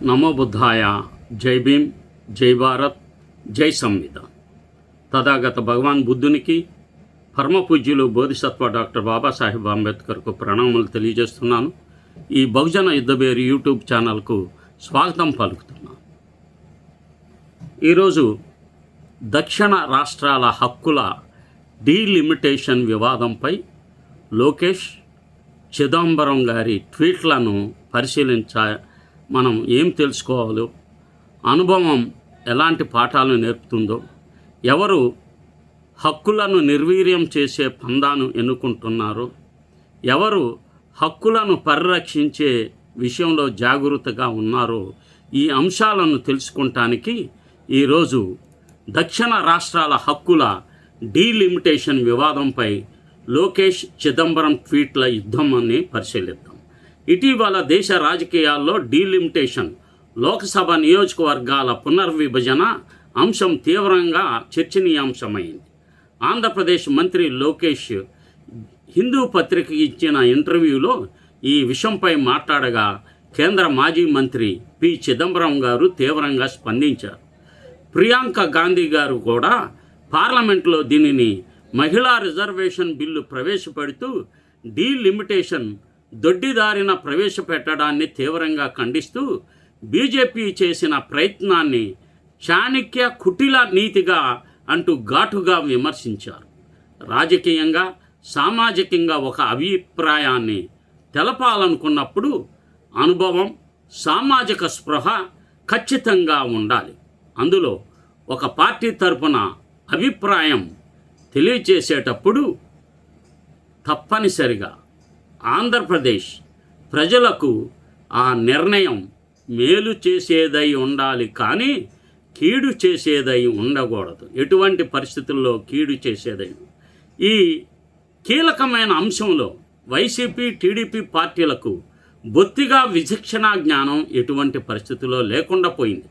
నమో బుద్ధాయ. జై భీమ్, జై భారత్, జై సంవిధాన్. తథాగత భగవాన్ బుద్ధునికి, పరమపూజ్యులు బోధిసత్వ డాక్టర్ బాబాసాహెబ్ అంబేద్కర్కు ప్రణామాలు తెలియజేస్తున్నాను. ఈ బహుజన యుద్ధబేరి యూట్యూబ్ ఛానల్కు స్వాగతం పలుకుతున్నాను. ఈరోజు దక్షిణ రాష్ట్రాల హక్కుల డీలిమిటేషన్ వివాదంపై లోకేష్, చిదంబరం గారి ట్వీట్లను మనం ఏం తెలుసుకోవాలో, అనుభవం ఎలాంటి పాఠాలు నేర్పుతుందో, ఎవరు హక్కులను నిర్వీర్యం చేసే పందాను ఎన్నుకుంటున్నారో, ఎవరు హక్కులను పరిరక్షించే విషయంలో జాగరూకతగా ఉన్నారో, ఈ అంశాలను తెలుసుకుంటానికి ఈరోజు దక్షిణ రాష్ట్రాల హక్కుల డీలిమిటేషన్ వివాదంపై లోకేష్, చిదంబరం ట్వీట్ల యుద్ధం అని పరిశీలిద్దాం. ఇటీవల దేశ రాజకీయాల్లో డీలిమిటేషన్, లోక్సభ నియోజకవర్గాల పునర్విభజన అంశం తీవ్రంగా చర్చనీయాంశమైంది. ఆంధ్రప్రదేశ్ మంత్రి లోకేష్ హిందూ పత్రికకి ఇచ్చిన ఇంటర్వ్యూలో ఈ విషయంపై మాట్లాడగా, కేంద్ర మాజీ మంత్రి పి. చిదంబరం గారు తీవ్రంగా స్పందించారు. ప్రియాంక గాంధీ గారు కూడా పార్లమెంట్లో దీనిని మహిళా రిజర్వేషన్ బిల్లు ప్రవేశపెడుతూ డీలిమిటేషన్ దొడ్డిదారిన ప్రవేశపెట్టడాన్ని తీవ్రంగా ఖండిస్తూ బీజేపీ చేసిన ప్రయత్నాన్ని చాణక్య కుటిల నీతిగా అంటూ ఘాటుగా విమర్శించారు. రాజకీయంగా, సామాజికంగా ఒక అభిప్రాయాన్ని తెలపాలనుకున్నప్పుడు అనుభవం, సామాజిక స్పృహ ఖచ్చితంగా ఉండాలి. అందులో ఒక పార్టీ తరపున అభిప్రాయం తెలియచేసేటప్పుడు తప్పనిసరిగా ఆంధ్రప్రదేశ్ ప్రజలకు ఆ నిర్ణయం మేలు చేసేదై ఉండాలి, కానీ కీడు చేసేదై ఉండకూడదు. ఎటువంటి పరిస్థితుల్లో కీడు చేసేదై. ఈ కీలకమైన అంశంలో వైసీపీ, టీడీపీ పార్టీలకు బొత్తిగా విచక్షణా జ్ఞానం ఎటువంటి పరిస్థితుల్లో లేకుండా పోయింది.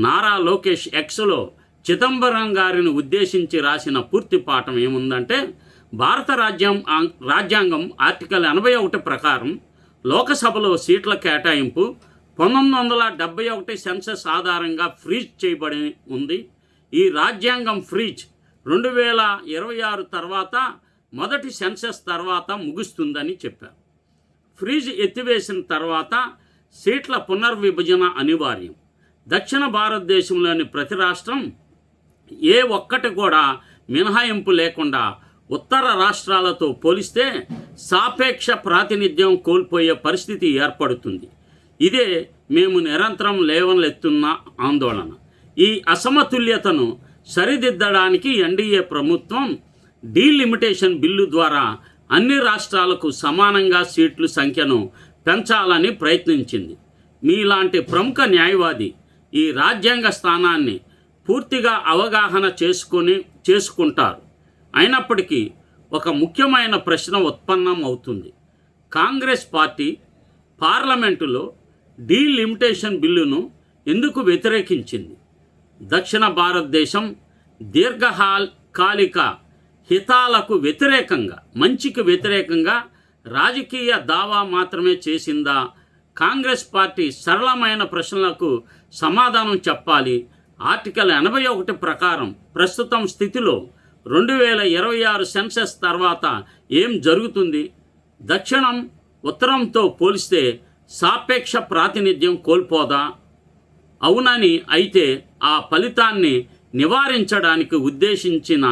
నారా లోకేష్ ఎక్స్లో చిదంబరం గారిని ఉద్దేశించి రాసిన పూర్తి పాఠం ఏముందంటే, భారత రాజ్యాంగం ఆర్టికల్ 81 ప్రకారం లోకసభలో సీట్ల కేటాయింపు 1971 సెన్సస్ ఆధారంగా ఫ్రీజ్ చేయబడి ఉంది. ఈ రాజ్యాంగం ఫ్రీజ్ 2026 తర్వాత మొదటి సెన్సస్ తర్వాత ముగుస్తుందని చెప్పారు. ఫ్రీజ్ ఎత్తివేసిన తర్వాత సీట్ల పునర్విభజన అనివార్యం. దక్షిణ భారతదేశంలోని ప్రతి రాష్ట్రం ఏ ఒక్కటి కూడా మినహాయింపు లేకుండా ఉత్తర రాష్ట్రాలతో పోలిస్తే సాపేక్ష ప్రాతినిధ్యం కోల్పోయే పరిస్థితి ఏర్పడుతుంది. ఇదే మేము నిరంతరం లేవనెత్తున్న ఆందోళన. ఈ అసమతుల్యతను సరిదిద్దడానికి ఎన్డీఏ ప్రభుత్వం డీలిమిటేషన్ బిల్లు ద్వారా అన్ని రాష్ట్రాలకు సమానంగా సీట్ల సంఖ్యను పెంచాలని ప్రయత్నించింది. మీలాంటి ప్రముఖ న్యాయవాది ఈ రాజ్యాంగ స్థానాన్ని పూర్తిగా అవగాహన చేసుకుంటారు. అయినప్పటికీ ఒక ముఖ్యమైన ప్రశ్న ఉత్పన్నం అవుతుంది. కాంగ్రెస్ పార్టీ పార్లమెంటులో డీలిమిటేషన్ బిల్లును ఎందుకు వ్యతిరేకించింది? దక్షిణ భారతదేశం దీర్ఘకాలిక హితాలకు వ్యతిరేకంగా, మంచికి వ్యతిరేకంగా రాజకీయ దావా మాత్రమే చేసిందా? కాంగ్రెస్ పార్టీ సరళమైన ప్రశ్నలకు సమాధానం చెప్పాలి. ఆర్టికల్ 81 ప్రకారం ప్రస్తుతం స్థితిలో 2026 సెన్సస్ తర్వాత ఏం జరుగుతుంది? దక్షిణం ఉత్తరంతో పోలిస్తే సాపేక్ష ప్రాతినిధ్యం కోల్పోదా? అవునని అయితే ఆ ఫలితాన్ని నివారించడానికి ఉద్దేశించిన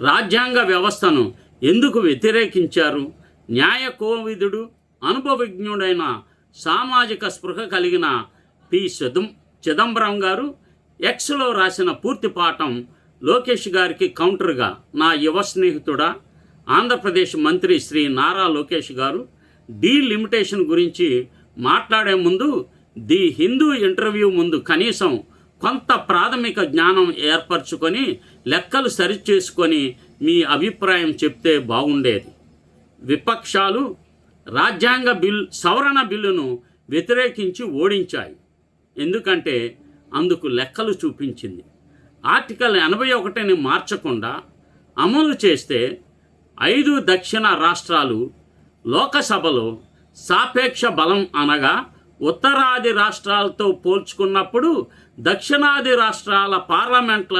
రాజ్యాంగ వ్యవస్థను ఎందుకు వ్యతిరేకించారు? న్యాయ కోవిదుడు, అనుభవజ్ఞుడైన సామాజిక స్పృహ కలిగిన పి. చిదంబరం గారు ఎక్స్లో రాసిన పూర్తి పాఠం లోకేష్ గారికి కౌంటర్గా నా యువ స్నేహితుడా, ఆంధ్రప్రదేశ్ మంత్రి శ్రీ నారా లోకేష్ గారు డీలిమిటేషన్ గురించి మాట్లాడే ముందు ది హిందూ ఇంటర్వ్యూ ముందు కనీసం కొంత ప్రాథమిక జ్ఞానం ఏర్పరచుకొని లెక్కలు సరిచేసుకొని మీ అభిప్రాయం చెప్తే బాగుండేది. విపక్షాలు రాజ్యాంగ సవరణ బిల్లును వ్యతిరేకించి ఓడించాయి. ఎందుకంటే అందుకు లెక్కలు చూపించింది. ఆర్టికల్ 81ని మార్చకుండా అమలు చేస్తే 5 దక్షిణ రాష్ట్రాలు లోకసభలో సాపేక్ష బలం అనగా ఉత్తరాది రాష్ట్రాలతో పోల్చుకున్నప్పుడు దక్షిణాది రాష్ట్రాల పార్లమెంట్ల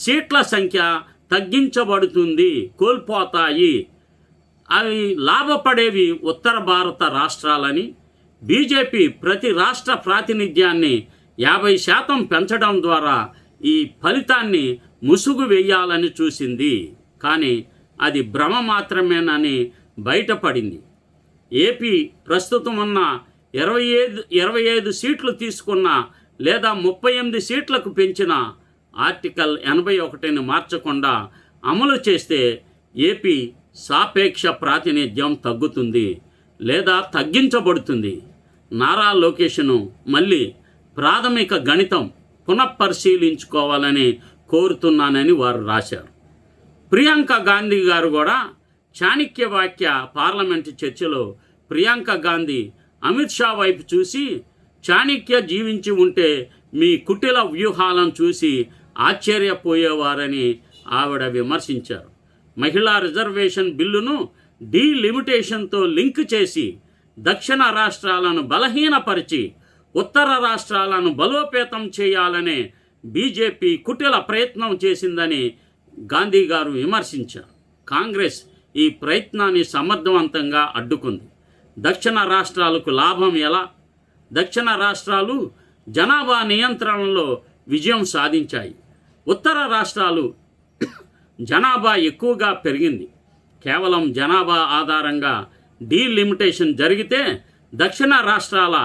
సీట్ల సంఖ్య తగ్గించబడుతుంది, కోల్పోతాయి. అవి లాభపడేవి ఉత్తర భారత రాష్ట్రాలని బీజేపీ ప్రతి రాష్ట్ర ప్రాతినిధ్యాన్ని 50% పెంచడం ద్వారా ఈ ఫలితాన్ని ముసుగు వేయాలని చూసింది. కానీ అది భ్రమ మాత్రమేనని బయటపడింది. ఏపీ ప్రస్తుతం ఉన్న 25 సీట్లు తీసుకున్న లేదా 38 సీట్లకు పెంచిన ఆర్టికల్ 81ని మార్చకుండా అమలు చేస్తే ఏపీ సాపేక్ష ప్రాతినిధ్యం తగ్గుతుంది లేదా తగ్గించబడుతుంది. నారా లోకేష్ను మళ్ళీ ప్రాథమిక గణితం పునఃపరిశీలించుకోవాలని కోరుతున్నానని వారు రాశారు. ప్రియాంక గాంధీ గారు కూడా చాణక్య వాక్య పార్లమెంటు చర్చలో ప్రియాంక గాంధీ అమిత్ షా వైపు చూసి చాణక్య జీవించి ఉంటే మీ కుటిల వ్యూహాలను చూసి ఆశ్చర్యపోయేవారని ఆవిడ విమర్శించారు. మహిళా రిజర్వేషన్ బిల్లును డీలిమిటేషన్తో లింక్ చేసి దక్షిణ రాష్ట్రాలను బలహీనపరిచి ఉత్తర రాష్ట్రాలను బలోపేతం చేయాలనే బీజేపీ కుటిల ప్రయత్నం చేసిందని గాంధీ గారు విమర్శించారు. కాంగ్రెస్ ఈ ప్రయత్నాన్ని సమర్థవంతంగా అడ్డుకుంది. దక్షిణ రాష్ట్రాలకు లాభం ఎలా? దక్షిణ రాష్ట్రాలు జనాభా నియంత్రణలో విజయం సాధించాయి. ఉత్తర రాష్ట్రాలు జనాభా ఎక్కువగా పెరిగింది. కేవలం జనాభా ఆధారంగా డీలిమిటేషన్ జరిగితే దక్షిణ రాష్ట్రాల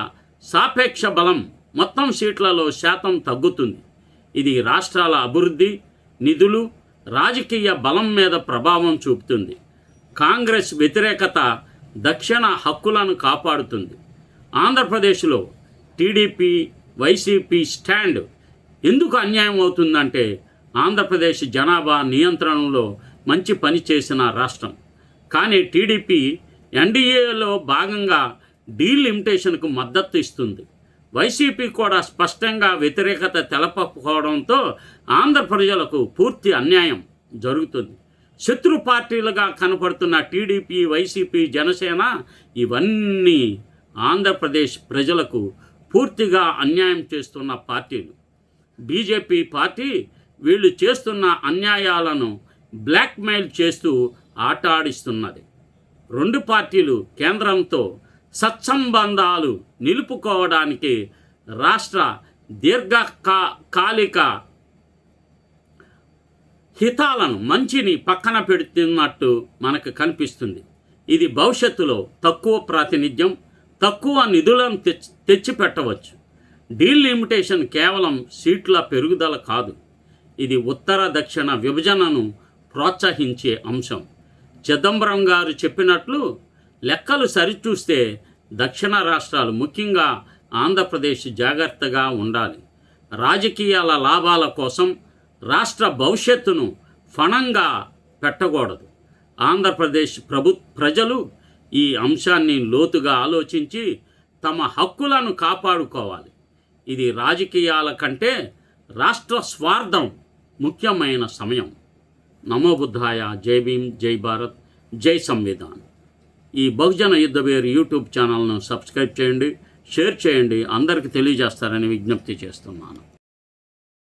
సాపేక్ష బలం మొత్తం సీట్లలో శాతం తగ్గుతుంది. ఇది రాష్ట్రాల అభివృద్ధి, నిధులు, రాజకీయ బలం మీద ప్రభావం చూపుతుంది. కాంగ్రెస్ వ్యతిరేకత దక్షిణ హక్కులను కాపాడుతుంది. ఆంధ్రప్రదేశ్లో టీడీపీ వైసీపీ స్టాండ్ ఎందుకు అన్యాయం అవుతుందంటే ఆంధ్రప్రదేశ్ జనాభా నియంత్రణలో మంచి పని చేసిన రాష్ట్రం. కానీ టీడీపీ ఎన్డీఏలో భాగంగా డీలిమిటేషన్కు మద్దతు ఇస్తుంది. వైసీపీ కూడా స్పష్టంగా వ్యతిరేకత తెలపకపోవడంతో ఆంధ్ర ప్రజలకు పూర్తి అన్యాయం జరుగుతుంది. శత్రు పార్టీలుగా కనపడుతున్న టీడీపీ, వైసీపీ, జనసేన ఇవన్నీ ఆంధ్రప్రదేశ్ ప్రజలకు పూర్తిగా అన్యాయం చేస్తున్న పార్టీలు. బీజేపీ పార్టీ వీళ్ళు చేస్తున్న అన్యాయాలను బ్లాక్మెయిల్ చేస్తూ ఆట ఆడిస్తున్నది. రెండు పార్టీలు కేంద్రంతో సత్సంబంధాలు నిలుపుకోవడానికి రాష్ట్ర దీర్ఘకాలిక హితాలను, మంచిని పక్కన పెడుతున్నట్టు మనకు కనిపిస్తుంది. ఇది భవిష్యత్తులో తక్కువ ప్రాతినిధ్యం, తక్కువ నిధులను తెచ్చిపెట్టవచ్చు. డీలిమిటేషన్ కేవలం సీట్ల పెరుగుదల కాదు, ఇది ఉత్తర దక్షిణ విభజనను ప్రోత్సహించే అంశం. చిదంబరం గారు చెప్పినట్లు లెక్కలు సరిచూస్తే దక్షిణ రాష్ట్రాలు, ముఖ్యంగా ఆంధ్రప్రదేశ్ జాగ్రత్తగా ఉండాలి. రాజకీయాల లాభాల కోసం రాష్ట్ర భవిష్యత్తును ఫణంగా పెట్టకూడదు. ఆంధ్రప్రదేశ్ ప్రజలు ఈ అంశాన్ని లోతుగా ఆలోచించి తమ హక్కులను కాపాడుకోవాలి. ఇది రాజకీయాల కంటే రాష్ట్ర స్వార్థం ముఖ్యమైన సమయం. నమో బుద్ధాయ. జై భీమ్, జై భారత్, జై సంవిధాన్. ఈ బహుజన యుద్ధవేర్ యూట్యూబ్ ఛానల్ను సబ్స్క్రైబ్ చేయండి, షేర్ చేయండి, అందరికీ తెలియజేస్తారని విజ్ఞప్తి చేస్తున్నాను.